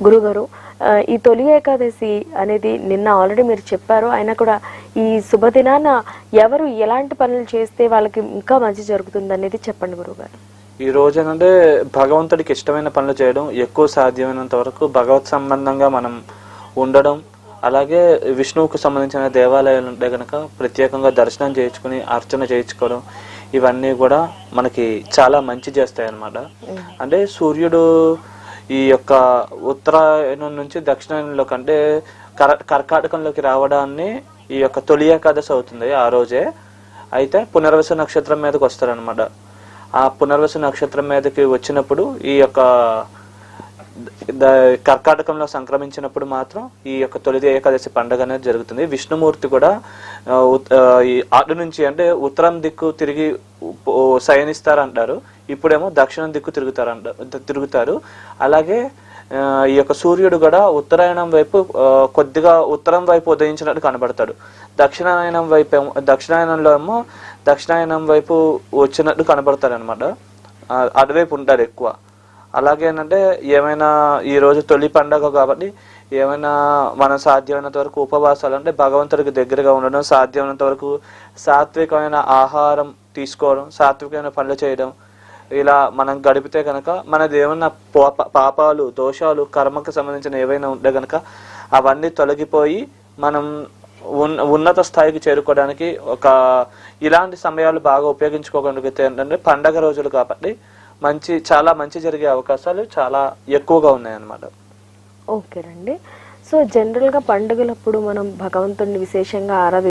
గురుగారు, ఈ తొలి ఏకాదశి అనేది నిన్న ఆల్రెడీ మీరు చెప్పారు. అయినా కూడా ఈ శుభదినాన ఎవరు ఎలాంటి పనులు చేస్తే వాళ్ళకి ఇంకా మంచి జరుగుతుంది అనేది చెప్పండి గురుగారు. ఈ రోజు ఏంటంటే భగవంతుడికి ఇష్టమైన పనులు చేయడం, ఎక్కువ సాధ్యమైనంత వరకు భగవత్ సంబంధంగా మనం ఉండడం, అలాగే విష్ణువుకు సంబంధించిన దేవాలయాలు ఉంటే కనుక ప్రత్యేకంగా దర్శనం చేయించుకుని అర్చన చేయించుకోవడం, ఇవన్నీ కూడా మనకి చాలా మంచి చేస్తాయి అన్నమాట. అంటే సూర్యుడు ఈ యొక్క ఉత్తరాయణం నుంచి దక్షిణాయనంలోకి అంటే కర్కాటకంలోకి రావడాన్ని ఈ యొక్క తొలి ఏకాదశి అవుతుంది ఆ రోజే. అయితే పునర్వసు నక్షత్రం మీదకి వస్తారనమాట. ఆ పునర్వసు నక్షత్రం మీదకి వచ్చినప్పుడు ఈ యొక్క కర్కాటకంలో సంక్రమించినప్పుడు మాత్రం ఈ యొక్క తొలి ఏకాదశి పండుగ అనేది జరుగుతుంది. విష్ణుమూర్తి కూడా అటు నుంచి అంటే ఉత్తరం దిక్కు తిరిగి శయనిస్తారంటారు, ఇప్పుడేమో దక్షిణం దిక్కు తిరుగుతారు. అలాగే ఈ యొక్క సూర్యుడు కూడా ఉత్తరాయణం వైపు కొద్దిగా ఉత్తరం వైపు ఉదయించినట్టు కనబడతాడు. దక్షిణాయనంలో ఏమో దక్షిణాయనం వైపు వచ్చినట్టు కనబడతాడు అనమాట. అటువైపు ఉంటారు ఎక్కువ. అలాగే ఏంటంటే ఏమైనా ఈ రోజు తొలి పండగ కాబట్టి ఏమైనా మనం సాధ్యమైనంత వరకు ఉపవాసాలు అంటే భగవంతుడికి దగ్గరగా ఉండడం, సాధ్యమైనంత వరకు సాత్వికమైన ఆహారం తీసుకోవడం, సాత్వికమైన పనులు చేయడం, ఇలా మనం గడిపితే కనుక మనది ఏమన్నా పాపాలు, దోషాలు, కర్మకు సంబంధించిన ఏవైనా ఉంటే కనుక అవన్నీ తొలగిపోయి మనం ఉన్నత స్థాయికి చేరుకోవడానికి ఇలాంటి సమయాలు బాగా ఉపయోగించుకోగలిగితే ఏంటంటే పండగ రోజులు కాబట్టి చాలా మంచి జరిగే అవకాశాలు చాలా ఎక్కువగా ఉన్నాయన్నమాట. ఓకేనండి. సో జనరల్ గా పండుగలప్పుడు మనం భగవంతుడిని విశేషంగా